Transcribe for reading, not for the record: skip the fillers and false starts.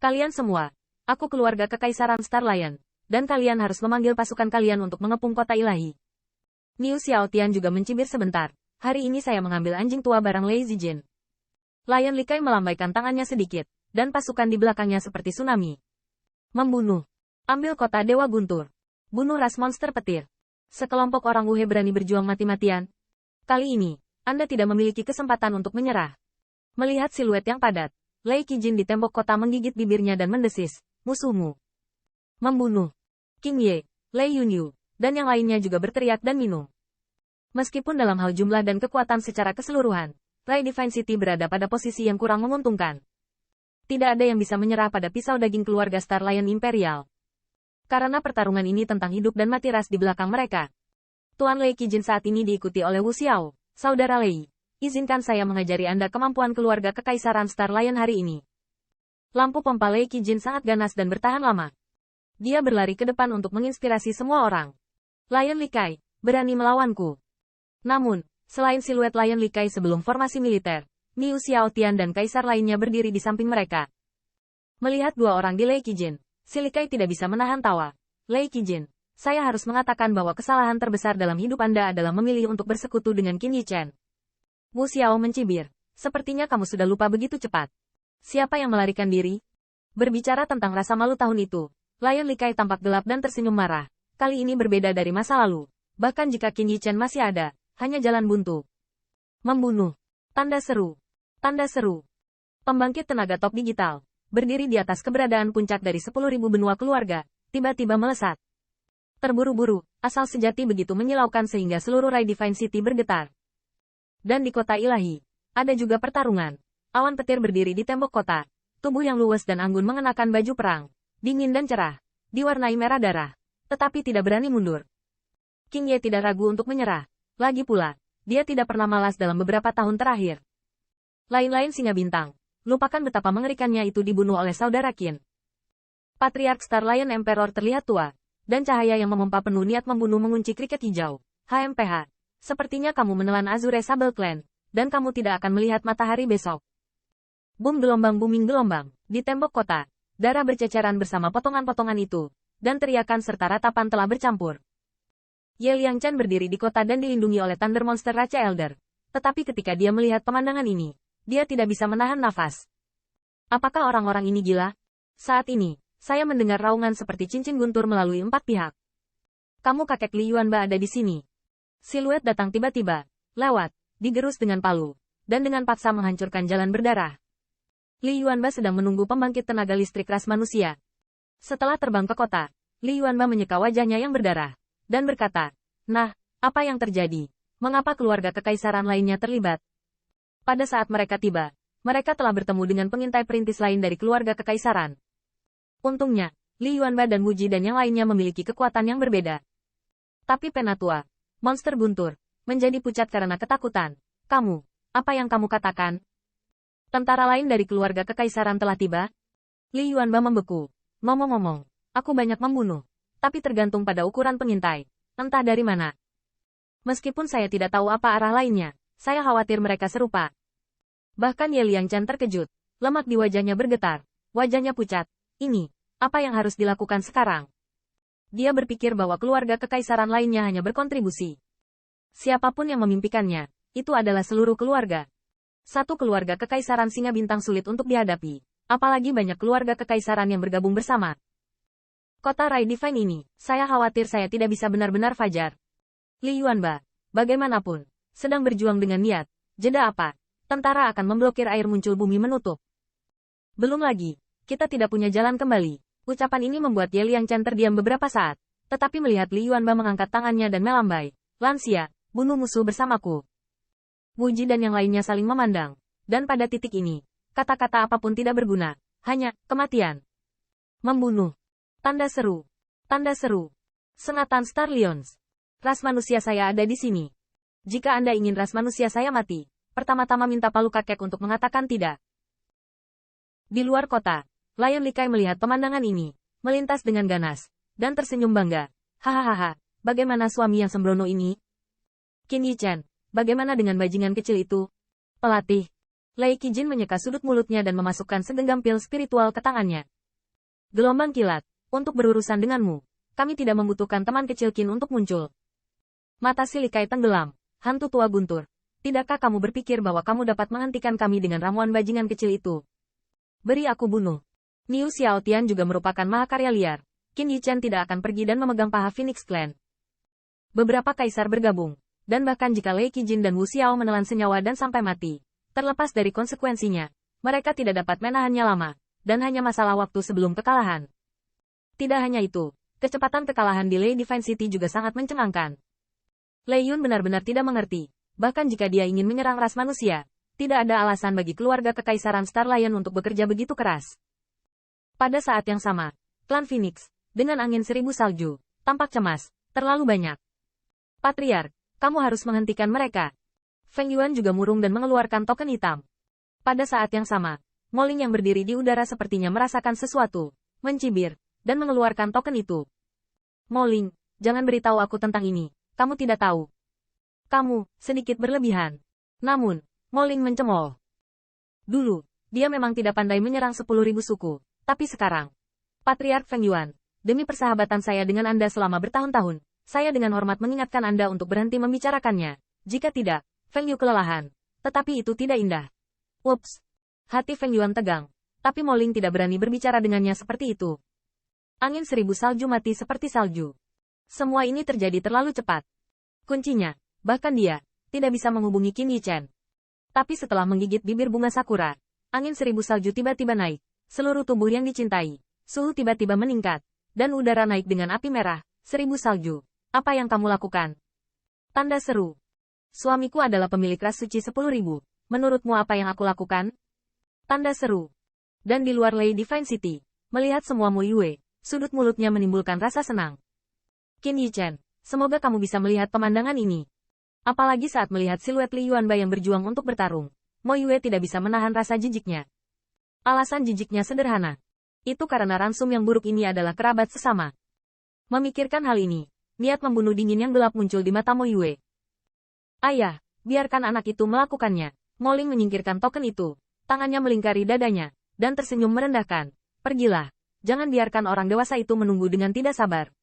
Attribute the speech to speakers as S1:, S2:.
S1: Kalian semua, aku keluarga Kekaisaran Star Lion, dan kalian harus memanggil pasukan kalian untuk mengepung kota ilahi. Niu Xiaotian juga mencibir sebentar. Hari ini saya mengambil anjing tua barang Lei Zijin. Lion Likai melambaikan tangannya sedikit, dan pasukan di belakangnya seperti tsunami. Membunuh. Ambil kota Dewa Guntur. Bunuh ras monster petir. Sekelompok orang Wuhe berani berjuang mati-matian. Kali ini, Anda tidak memiliki kesempatan untuk menyerah. Melihat siluet yang padat, Lei Qijin di tembok kota menggigit bibirnya dan mendesis, musuhmu. Membunuh. Qing Ye, Lei Yunyu, dan yang lainnya juga berteriak dan minum. Meskipun dalam hal jumlah dan kekuatan secara keseluruhan, Rai Divine City berada pada posisi yang kurang menguntungkan. Tidak ada yang bisa menyerah pada pisau daging keluarga Star Lion Imperial. Karena pertarungan ini tentang hidup dan mati ras di belakang mereka. Tuan Lei Qijin saat ini diikuti oleh Wu Xiao, saudara Lei. Izinkan saya mengajari Anda kemampuan keluarga Kekaisaran Star Lion hari ini. Lampu pompa Lei Qijin sangat ganas dan bertahan lama. Dia berlari ke depan untuk menginspirasi semua orang. Lion Likai, berani melawanku. Namun, selain siluet Lion Likai sebelum formasi militer, Niu Xiaotian dan kaisar lainnya berdiri di samping mereka. Melihat dua orang di Lei Qijin, si Likai tidak bisa menahan tawa. Lei Qijin, saya harus mengatakan bahwa kesalahan terbesar dalam hidup Anda adalah memilih untuk bersekutu dengan Qin Yichen. Wu Xiao mencibir. Sepertinya kamu sudah lupa begitu cepat. Siapa yang melarikan diri? Berbicara tentang rasa malu tahun itu, Lion Likai tampak gelap dan tersenyum marah. Kali ini berbeda dari masa lalu. Bahkan jika Qin Yichen masih ada, hanya jalan buntu. Membunuh. Tanda seru. Tanda seru. Pembangkit tenaga top digital, berdiri di atas keberadaan puncak dari 10.000 benua keluarga, tiba-tiba melesat. Terburu-buru, asal sejati begitu menyilaukan sehingga seluruh Rai Divine City bergetar. Dan di kota ilahi, ada juga pertarungan. Awan petir berdiri di tembok kota. Tubuh yang luwes dan anggun mengenakan baju perang. Dingin dan cerah. Diwarnai merah darah. Tetapi tidak berani mundur. Qing Ye tidak ragu untuk menyerah. Lagi pula, dia tidak pernah malas dalam beberapa tahun terakhir. Lain-lain singa bintang. Lupakan betapa mengerikannya itu dibunuh oleh saudara Qin. Patriark Star Lion Emperor terlihat tua. Dan cahaya yang memompa penuh niat membunuh mengunci kriket hijau. HMPH. Sepertinya kamu menelan Azure Sable Clan, dan kamu tidak akan melihat matahari besok. Boom gelombang booming gelombang, di tembok kota, darah berceceran bersama potongan-potongan itu, dan teriakan serta ratapan telah bercampur. Ye Liangchen berdiri di kota dan dilindungi oleh Thunder Monster Raja Elder. Tetapi ketika dia melihat pemandangan ini, dia tidak bisa menahan nafas. Apakah orang-orang ini gila? Saat ini, saya mendengar raungan seperti cincin guntur melalui 4 pihak. Kamu kakek Li Yuanba ada di sini. Siluet datang tiba-tiba, lewat, digerus dengan palu, dan dengan paksa menghancurkan jalan berdarah. Li Yuanba sedang menunggu pembangkit tenaga listrik ras manusia. Setelah terbang ke kota, Li Yuanba menyeka wajahnya yang berdarah, dan berkata, "Nah, apa yang terjadi? Mengapa keluarga kekaisaran lainnya terlibat?" Pada saat mereka tiba, mereka telah bertemu dengan pengintai perintis lain dari keluarga kekaisaran. Untungnya, Li Yuanba dan Wu Ji dan yang lainnya memiliki kekuatan yang berbeda. Tapi Penatua, monster guntur, menjadi pucat karena ketakutan. Kamu, apa yang kamu katakan? Tentara lain dari keluarga kekaisaran telah tiba? Li Yuanba membeku. Ngomong-ngomong, aku banyak membunuh. Tapi tergantung pada ukuran pengintai. Entah dari mana. Meskipun saya tidak tahu apa arah lainnya, saya khawatir mereka serupa. Bahkan Ye Liangchen terkejut. Lemak di wajahnya bergetar. Wajahnya pucat. Ini, apa yang harus dilakukan sekarang? Dia berpikir bahwa keluarga kekaisaran lainnya hanya berkontribusi. Siapapun yang memimpikannya, itu adalah seluruh keluarga. Satu keluarga kekaisaran singa bintang sulit untuk dihadapi, apalagi banyak keluarga kekaisaran yang bergabung bersama. Kota Rai Divine ini, saya khawatir saya tidak bisa benar-benar fajar. Li Yuanba, bagaimanapun, sedang berjuang dengan niat, jeda apa, tentara akan memblokir air muncul bumi menutup. Belum lagi, kita tidak punya jalan kembali. Ucapan ini membuat Ye Liangchen terdiam beberapa saat, tetapi melihat Li Yuanba mengangkat tangannya dan melambai. Lansia, bunuh musuh bersamaku. Wu Ji dan yang lainnya saling memandang, dan pada titik ini, kata-kata apapun tidak berguna, hanya kematian. Membunuh. Tanda seru. Tanda seru. Sengatan Star Lions. Ras manusia saya ada di sini. Jika Anda ingin ras manusia saya mati, pertama-tama minta palu kakek untuk mengatakan tidak. Di luar kota, Lion Likai melihat pemandangan ini, melintas dengan ganas, dan tersenyum bangga. Hahaha, bagaimana suami yang sembrono ini? Qin Yichen, bagaimana dengan bajingan kecil itu? Pelatih. Lei Qijin menyeka sudut mulutnya dan memasukkan segenggam pil spiritual ke tangannya. Gelombang kilat, untuk berurusan denganmu, kami tidak membutuhkan teman kecil Qin untuk muncul. Mata si Likai tenggelam, hantu tua guntur. Tidakkah kamu berpikir bahwa kamu dapat menghentikan kami dengan ramuan bajingan kecil itu? Beri aku bunuh. Niu Xiaotian juga merupakan mahakarya liar. Qin Yichen tidak akan pergi dan memegang paha Phoenix Clan. Beberapa kaisar bergabung, dan bahkan jika Lei Qijin dan Wu Xiao menelan senyawa dan sampai mati, terlepas dari konsekuensinya, mereka tidak dapat menahannya lama, dan hanya masalah waktu sebelum kekalahan. Tidak hanya itu, kecepatan kekalahan di Lei Divine City juga sangat mencengangkan. Lei Yun benar-benar tidak mengerti, bahkan jika dia ingin menyerang ras manusia, tidak ada alasan bagi keluarga Kekaisaran Star Lion untuk bekerja begitu keras. Pada saat yang sama, klan Phoenix, dengan angin 1000 salju, tampak cemas, terlalu banyak. Patriark, kamu harus menghentikan mereka. Feng Yuan juga murung dan mengeluarkan token hitam. Pada saat yang sama, Mo Ling yang berdiri di udara sepertinya merasakan sesuatu, mencibir, dan mengeluarkan token itu. Mo Ling, jangan beritahu aku tentang ini, kamu tidak tahu. Kamu, sedikit berlebihan. Namun, Mo Ling mencemooh. Dulu, dia memang tidak pandai menyerang 10.000 suku, tapi sekarang. Patriark Feng Yuan, demi persahabatan saya dengan Anda selama bertahun-tahun, saya dengan hormat mengingatkan Anda untuk berhenti membicarakannya. Jika tidak, Feng Yu kelelahan. Tetapi itu tidak indah. Ups. Hati Feng Yuan tegang. Tapi Mo Ling tidak berani berbicara dengannya seperti itu. Angin 1000 salju mati seperti salju. Semua ini terjadi terlalu cepat. Kuncinya, bahkan dia, tidak bisa menghubungi Qin Yichen. Tapi setelah menggigit bibir bunga sakura, angin 1000 salju tiba-tiba naik. Seluruh tubuh yang dicintai, suhu tiba-tiba meningkat. Dan udara naik dengan api merah, 1000 salju. Apa yang kamu lakukan? Tanda seru. Suamiku adalah pemilik ras suci 10.000. Menurutmu apa yang aku lakukan? Tanda seru. Dan di luar Lei Divine City, melihat semua Mo Yue, sudut mulutnya menimbulkan rasa senang. Qin Yichen, semoga kamu bisa melihat pemandangan ini. Apalagi saat melihat siluet Li Yuanbai yang berjuang untuk bertarung, Mo Yue tidak bisa menahan rasa jijiknya. Alasan jijiknya sederhana. Itu karena ransum yang buruk ini adalah kerabat sesama. Memikirkan hal ini, niat membunuh dingin yang gelap muncul di mata Mo Yue. Ayah, biarkan anak itu melakukannya. Mo Ling menyingkirkan token itu. Tangannya melingkari dadanya, dan tersenyum merendahkan. Pergilah. Jangan biarkan orang dewasa itu menunggu dengan tidak sabar.